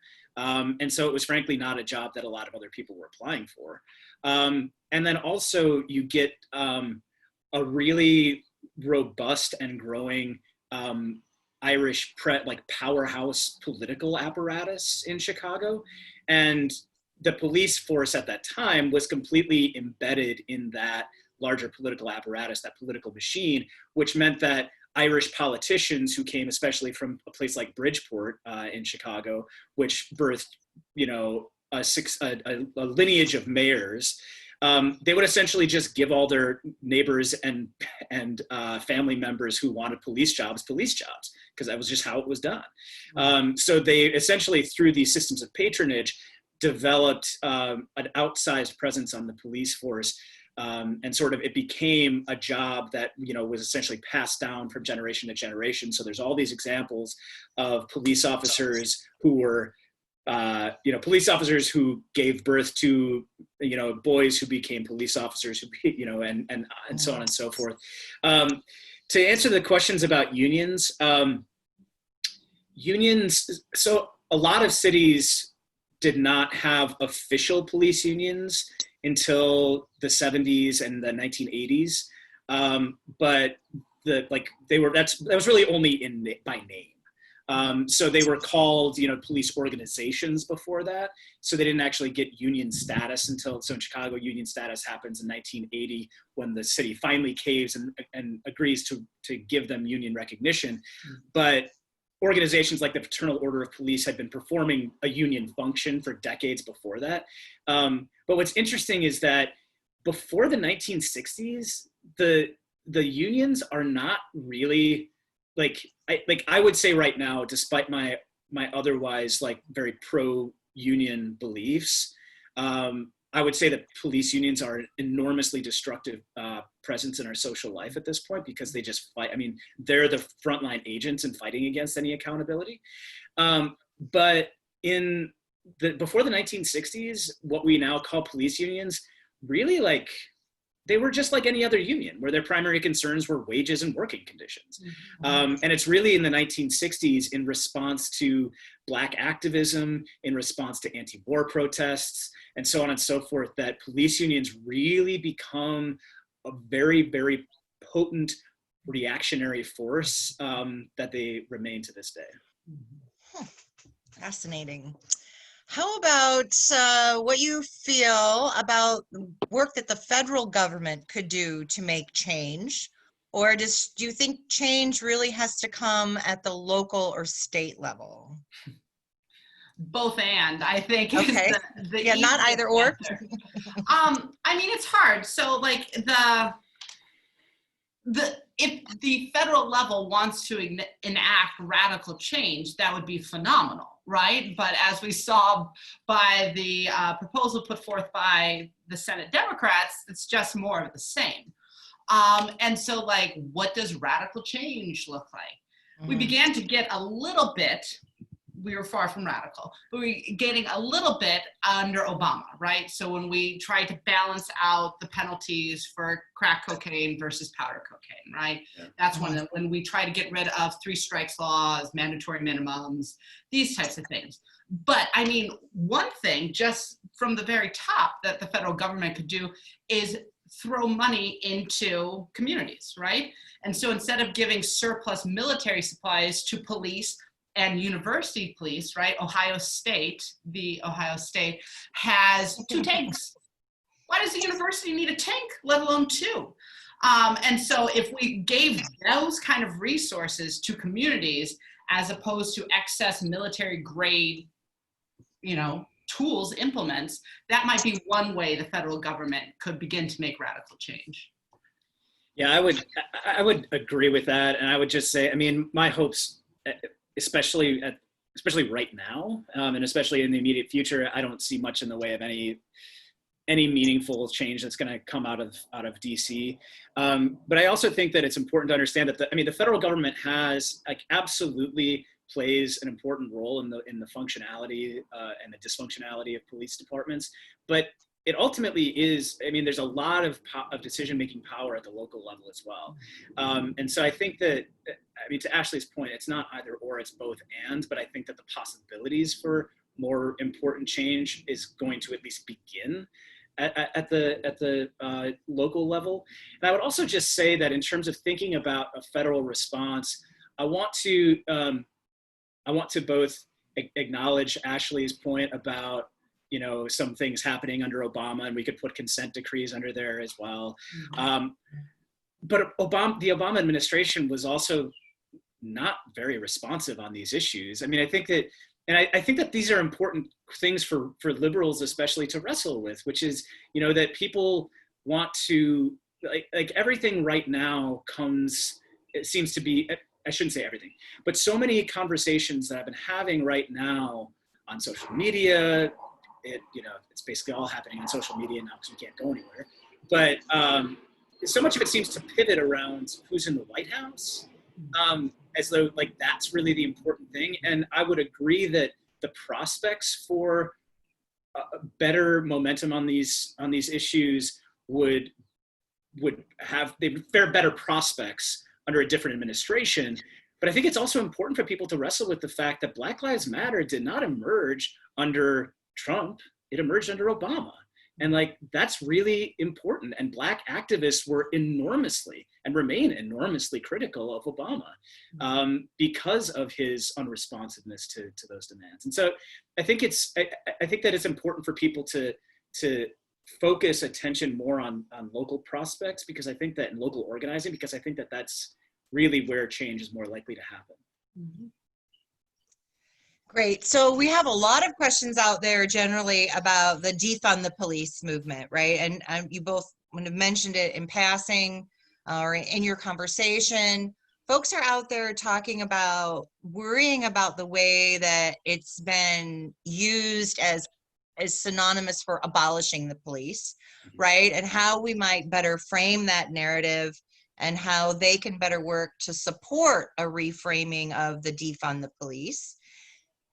And so it was frankly not a job that a lot of other people were applying for. And then also you get a really robust and growing Irish powerhouse political apparatus in Chicago. And the police force at that time was completely embedded in that larger political apparatus, that political machine, which meant that Irish politicians who came especially from a place like Bridgeport in Chicago, which birthed, a lineage of mayors, they would essentially just give all their neighbors and family members who wanted police jobs, because that was just how it was done. So they essentially, through these systems of patronage, developed an outsized presence on the police force. And sort of it became a job that, was essentially passed down from generation to generation. So there's all these examples of police officers who were, police officers who gave birth to, boys who became police officers, and so on and so forth. To answer the questions about unions, so a lot of cities did not have official police unions until the 70s and the 1980s, but that was really only by name. So they were called, police organizations before that. So they didn't actually get union status so in Chicago, union status happens in 1980 when the city finally caves and agrees to give them union recognition. But organizations like the Fraternal Order of Police had been performing a union function for decades before that. But what's interesting is that before the 1960s, the unions are not really I would say right now, despite my otherwise very pro-union beliefs, I would say that police unions are an enormously destructive presence in our social life at this point, because they just fight. I mean, they're the frontline agents in fighting against any accountability. But before the 1960s, what we now call police unions, really they were just like any other union, where their primary concerns were wages and working conditions. And it's really in the 1960s, in response to Black activism, in response to anti-war protests, and so on and so forth, that police unions really become a very, very potent reactionary force that they remain to this day. Fascinating. How about what you feel about work that the federal government could do to make change? Or do you think change really has to come at the local or state level? Both and, I think. Okay. Is the Yeah, not either or. I mean, it's hard. So if the federal level wants to enact radical change, that would be phenomenal, right? But as we saw by the proposal put forth by the Senate Democrats, it's just more of the same. And so what does radical change look like? We began to get a little bit, we were far from radical, but we were getting a little bit under Obama, right? So when we tried to balance out the penalties for crack cocaine versus powder cocaine, right? Yeah. That's when we try to get rid of 3 strikes laws, mandatory minimums, these types of things. But I mean, one thing just from the very top that the federal government could do is throw money into communities, right? And so instead of giving surplus military supplies to police and university police, right? The Ohio State has 2 tanks. Why does the university need a tank, let alone 2? And so if we gave those kind of resources to communities as opposed to excess military grade, tools, implements, that might be one way the federal government could begin to make radical change. Yeah, I would agree with that, and I would just say, I mean, my hopes, especially right now, and especially in the immediate future, I don't see much in the way of any meaningful change that's going to come out of DC. But I also think that it's important to understand that the federal government has absolutely plays an important role in the functionality and the dysfunctionality of police departments, but it ultimately is, there's a lot of decision-making power at the local level as well. And so I think that, to Ashley's point, it's not either or, it's both and, but I think that the possibilities for more important change is going to at least begin at the local level. And I would also just say that in terms of thinking about a federal response, I want to both acknowledge Ashley's point about some things happening under Obama, and we could put consent decrees under there as well. But the Obama administration was also not very responsive on these issues. I think that these are important things for liberals, especially, to wrestle with, which is, that people want to, like everything right now it seems to be, I shouldn't say everything, but so many conversations that I've been having right now on social media, it's basically all happening on social media now because we can't go anywhere. But so much of it seems to pivot around who's in the White House, as though that's really the important thing. And I would agree that the prospects for better momentum on these issues would fare better prospects under a different administration. But I think it's also important for people to wrestle with the fact that Black Lives Matter did not emerge under Trump, it emerged under Obama. And that's really important. And Black activists were enormously and remain enormously critical of Obama because of his unresponsiveness to those demands. And so I think that it's important for people to focus attention more on local prospects, because I think that in local organizing, because I think that that's really where change is more likely to happen. Mm-hmm. Great. So we have a lot of questions out there generally about the defund the police movement, right? And you both have mentioned it in passing or in your conversation. Folks are out there talking about worrying about the way that it's been used as synonymous for abolishing the police, right? And how we might better frame that narrative and how they can better work to support a reframing of the defund the police.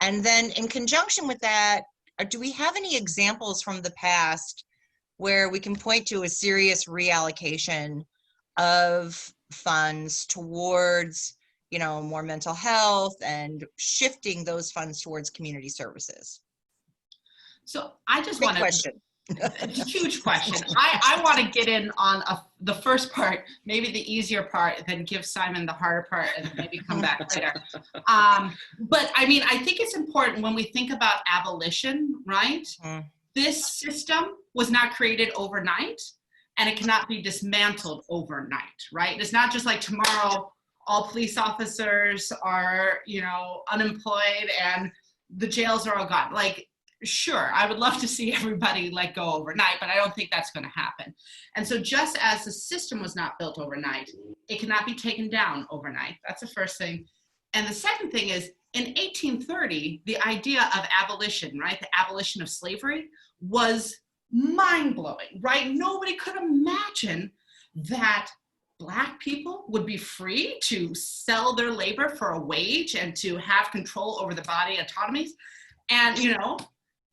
And then in conjunction with that, do we have any examples from the past where we can point to a serious reallocation of funds towards, more mental health and shifting those funds towards community services? So I just Big want to, question. It's a huge question. I want to get in on the first part, maybe the easier part, then give Simon the harder part and maybe come back later. But I think it's important when we think about abolition, right? Mm-hmm. This system was not created overnight, and it cannot be dismantled overnight, right? It's not just like tomorrow all police officers are, unemployed and the jails are all gone. Sure, I would love to see everybody let go overnight, but I don't think that's going to happen. And so just as the system was not built overnight, it cannot be taken down overnight. That's the first thing. And the second thing is, in 1830, the idea of abolition, right, the abolition of slavery, was mind-blowing, right? Nobody could imagine that Black people would be free to sell their labor for a wage and to have control over the body autonomies. And,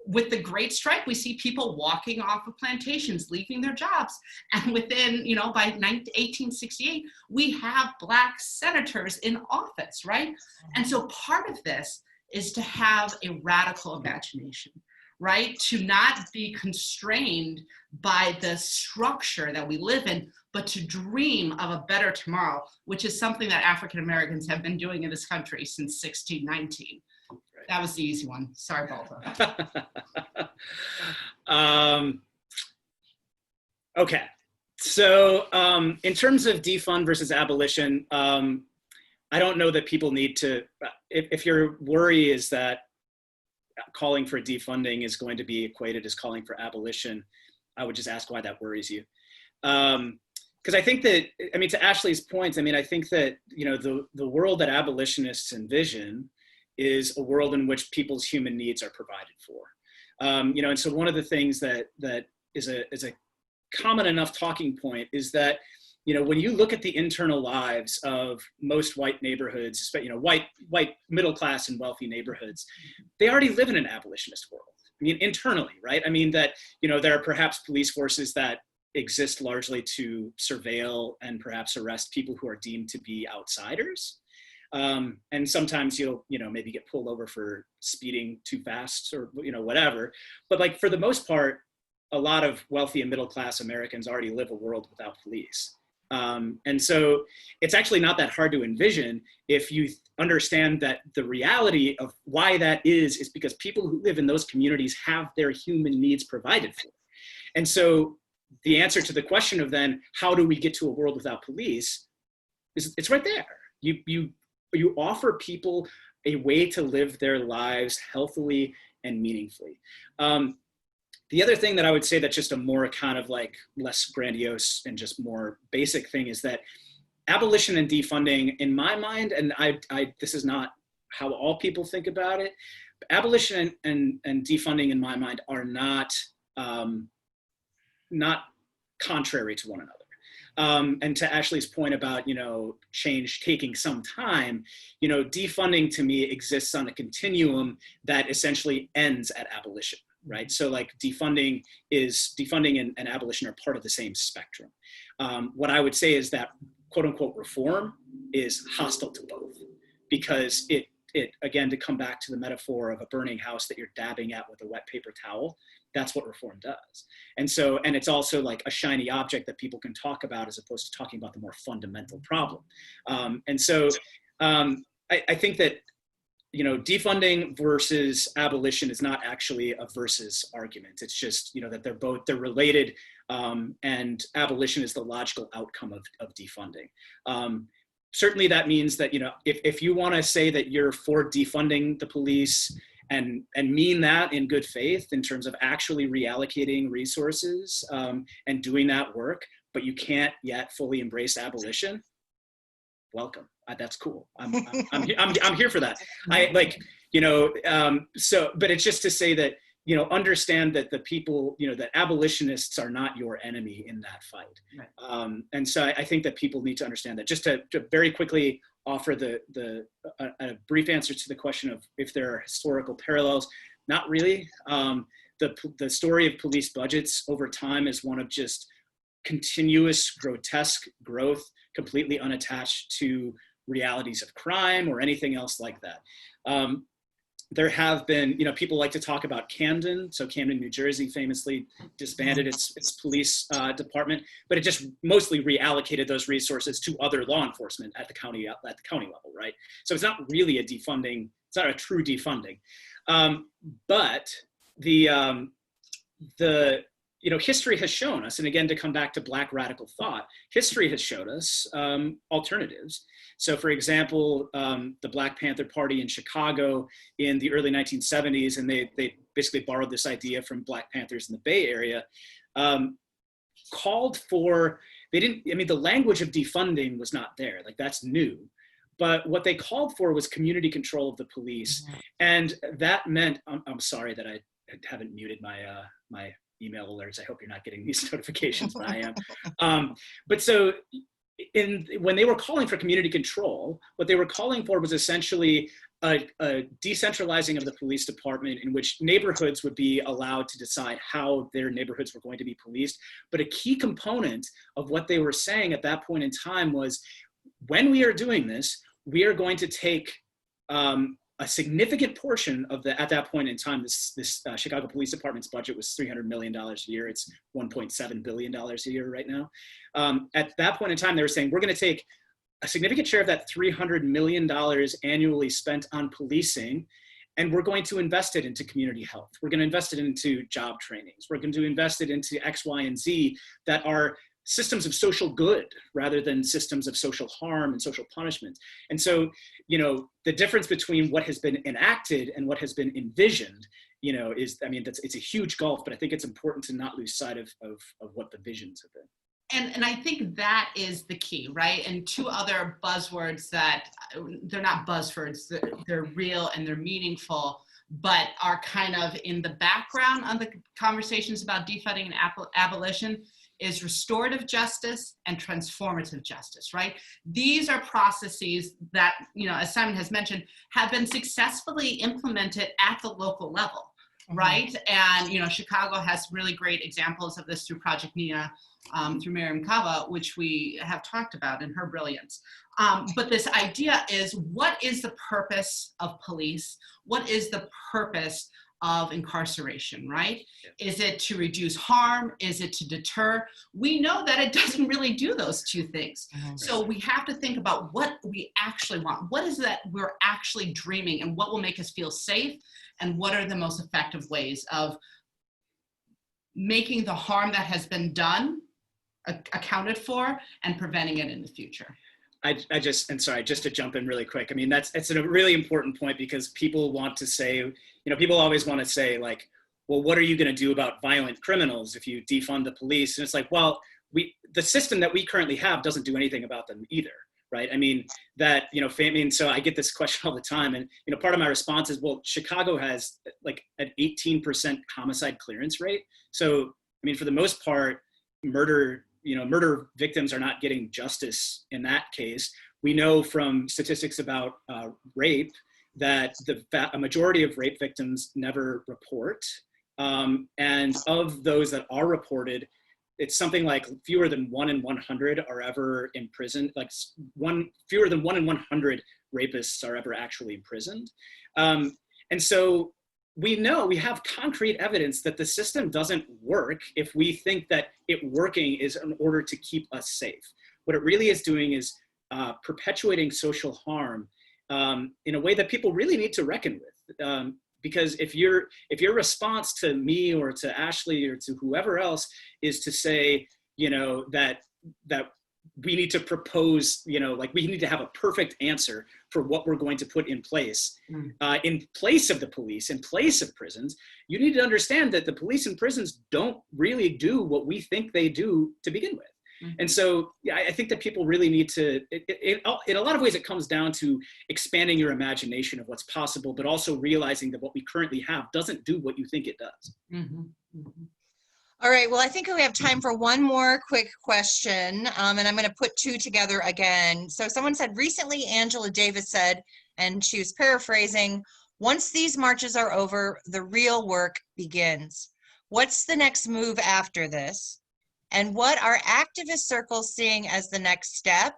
with the Great Strike, we see people walking off of plantations, leaving their jobs. And within, by 1868, we have Black senators in office, right? And so part of this is to have a radical imagination, right? To not be constrained by the structure that we live in, but to dream of a better tomorrow, which is something that African Americans have been doing in this country since 1619. That was the easy one. Sorry, Balta. Okay. So in terms of defund versus abolition, I don't know that people need to, if your worry is that calling for defunding is going to be equated as calling for abolition, I would just ask why that worries you. Because I think that, I mean, to Ashley's point, I mean, I think that, you know, the world that abolitionists envision is a world in which people's human needs are provided for. You know, and so one of the things that is a common enough talking point is that, you know, when you look at the internal lives of most white neighborhoods, you know, white middle class and wealthy neighborhoods, they already live in an abolitionist world. I mean, internally, right? I mean that, you know, there are perhaps police forces that exist largely to surveil and perhaps arrest people who are deemed to be outsiders. And sometimes you'll, you know, maybe get pulled over for speeding too fast or, you know, whatever. But like for the most part, a lot of wealthy and middle class Americans already live a world without police. And so it's actually not that hard to envision if you understand that the reality of why that is because people who live in those communities have their human needs provided for. And so the answer to the question of then, how do we get to a world without police, is it's right there. You offer people a way to live their lives healthily and meaningfully. The other thing that I would say that's just a more kind of like less grandiose and just more basic thing is that abolition and defunding, in my mind, and this is not how all people think about it, abolition and defunding in my mind are not contrary to one another. And to Ashley's point about, you know, change taking some time, you know, defunding to me exists on a continuum that essentially ends at abolition. Right, so like defunding and abolition are part of the same spectrum. What I would say is that quote unquote reform is hostile to both, because it again, to come back to the metaphor of a burning house that you're dabbing at with a wet paper towel, that's what reform does. And so, and it's also like a shiny object that people can talk about as opposed to talking about the more fundamental problem. And so I think that, you know, defunding versus abolition is not actually a versus argument. It's just, you know, that they're related, and abolition is the logical outcome of defunding. Certainly that means that, you know, if you want to say that you're for defunding the police and mean that in good faith in terms of actually reallocating resources and doing that work, but you can't yet fully embrace abolition, welcome. That's cool. I'm here for that. I like, you know, so, but it's just to say that, you know, understand that the people, you know, that abolitionists are not your enemy in that fight. Right. And so I think that people need to understand that. Just to very quickly offer a brief answer to the question of if there are historical parallels, not really. The story of police budgets over time is one of just continuous grotesque growth, completely unattached to realities of crime or anything else like that. There have been, you know, people like to talk about Camden. So Camden, New Jersey famously disbanded its police department, but it just mostly reallocated those resources to other law enforcement at the county level, right? So it's not really a defunding, it's not a true defunding. But the you know, history has shown us, and again, to come back to Black radical thought, history has showed us alternatives. So for example, the Black Panther Party in Chicago in the early 1970s, and they basically borrowed this idea from Black Panthers in the Bay Area, called for, the language of defunding was not there, like that's new. But what they called for was community control of the police. And that meant, I'm sorry that I haven't muted my email alerts. I hope you're not getting these notifications, but I am. But so when they were calling for community control, what they were calling for was essentially a decentralizing of the police department in which neighborhoods would be allowed to decide how their neighborhoods were going to be policed. But a key component of what they were saying at that point in time was, when we are doing this, we are going to take a significant portion of at that point in time, this Chicago Police Department's budget was $300 million a year. It's $1.7 billion a year right now. At that point in time, they were saying, we're going to take a significant share of that $300 million annually spent on policing, and we're going to invest it into community health. We're going to invest it into job trainings. We're going to invest it into X, Y, and Z that are systems of social good rather than systems of social harm and social punishment. And so, the difference between what has been enacted and what has been envisioned, is, it's a huge gulf, but I think it's important to not lose sight of what the visions have been. And I think that is the key, right? And two other buzzwords that they're not buzzwords, they're real and they're meaningful, but are kind of in the background of the conversations about defunding and abolition is restorative justice and transformative justice, right? These are processes that, as Simon has mentioned, have been successfully implemented at the local level, right? And, Chicago has really great examples of this through Project Nia, through Miriam Kava, which we have talked about in her brilliance. But this idea is, what is the purpose of police? What is the purpose of incarceration, right? Yeah. Is it to reduce harm? Is it to deter? We know that it doesn't really do those two things. So we have to think about what we actually want. What is that we're actually dreaming, and what will make us feel safe? And what are the most effective ways of making the harm that has been done accounted for and preventing it in the future? Just to jump in really quick. It's a really important point, because people want to say, people always want to say, like, well, what are you going to do about violent criminals if you defund the police? And it's like, well, the system that we currently have doesn't do anything about them either, right? So I get this question all the time, and part of my response is, well, Chicago has like an 18% homicide clearance rate. So for the most part, murder victims are not getting justice in that case. We know from statistics about rape that a majority of rape victims never report. And of those that are reported, it's something like fewer than 1 in 100 are ever imprisoned. Like fewer than 1 in 100 rapists are ever actually imprisoned. And so we have concrete evidence that the system doesn't work if we think that it working is in order to keep us safe. What it really is doing is perpetuating social harm in a way that people really need to reckon with. Because if your response to me or to Ashley or to whoever else is to say, that we need to propose, we need to have a perfect answer for what we're going to put in place of the police, in place of prisons, you need to understand that the police and prisons don't really do what we think they do to begin with. And so, I think that people really need to, in a lot of ways, it comes down to expanding your imagination of what's possible, but also realizing that what we currently have doesn't do what you think it does. All right, well, I think we have time for one more quick question, and I'm going to put two together again. So someone said, recently Angela Davis said, and she was paraphrasing, once these marches are over, the real work begins. What's the next move after this? And what are activist circles seeing as the next step?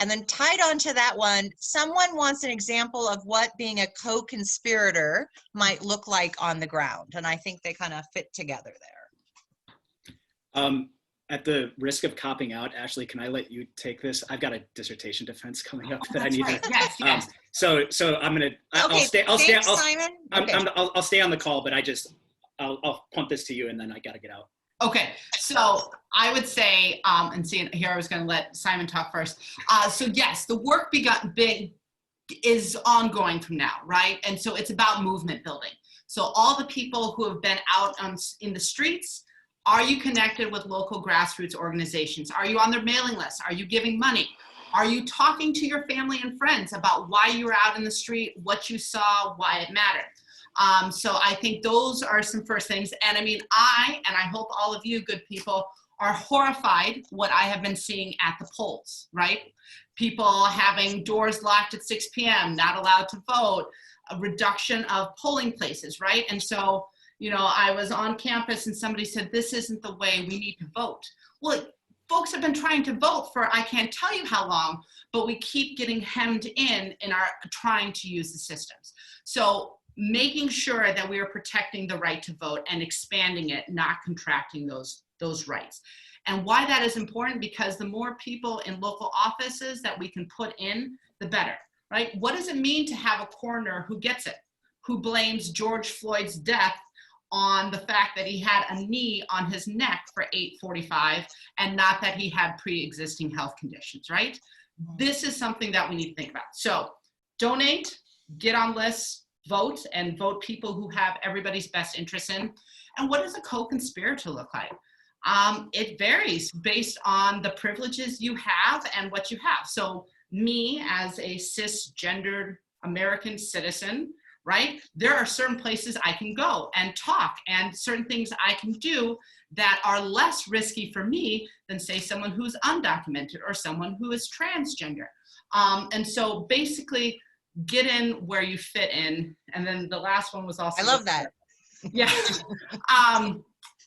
And then tied onto that one, someone wants an example of what being a co-conspirator might look like on the ground. And I think they kind of fit together there. At the risk of copping out, Ashley, can I let you take this? I've got a dissertation defense coming up that I need to. Yes. So I'm gonna. I'll stay. Simon. I'll stay on the call, but I'll punt this to you, and then I gotta get out. Okay, so I would say, and see, here I was going to let Simon talk first. So yes, the work is ongoing from now, right? And so it's about movement building. So all the people who have been out in the streets, are you connected with local grassroots organizations? Are you on their mailing list? Are you giving money? Are you talking to your family and friends about why you were out in the street, what you saw, why it mattered? So I think those are some first things. And I hope all of you good people are horrified what I have been seeing at the polls, right? People having doors locked at 6 p.m., not allowed to vote, a reduction of polling places, right? And so, I was on campus and somebody said, this isn't the way, we need to vote. Well, folks have been trying to vote for I can't tell you how long, but we keep getting hemmed in our trying to use the systems. So making sure that we are protecting the right to vote and expanding it, not contracting those rights. And why that is important, because the more people in local offices that we can put in, the better, right? What does it mean to have a coroner who gets it, who blames George Floyd's death on the fact that he had a knee on his neck for 8:45 and not that he had pre-existing health conditions, right? This is something that we need to think about. So donate, get on lists, vote, and vote people who have everybody's best interest in. And what does a co-conspirator look like? It varies based on the privileges you have and what you have. So me as a cisgendered American citizen, right? There are certain places I can go and talk and certain things I can do that are less risky for me than say someone who's undocumented or someone who is transgender. And so basically get in where you fit in. And then the last one was also— I love that. Yeah.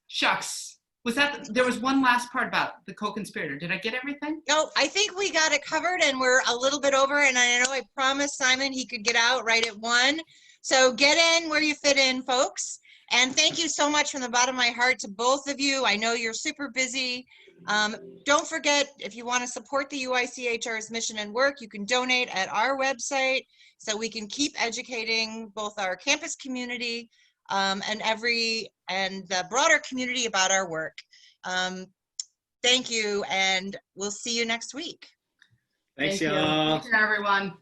Shucks. Was that, there was one last part about the co-conspirator. Did I get everything? No, I think we got it covered, and we're a little bit over, and I know I promised Simon he could get out right at 1. So get in where you fit in, folks. And thank you so much from the bottom of my heart to both of you. I know you're super busy. Don't forget, if you want to support the UICHR's mission and work, you can donate at our website so we can keep educating both our campus community and the broader community about our work. Thank you, and we'll see you next week. Thanks, Thank you. y'all. Take care, everyone.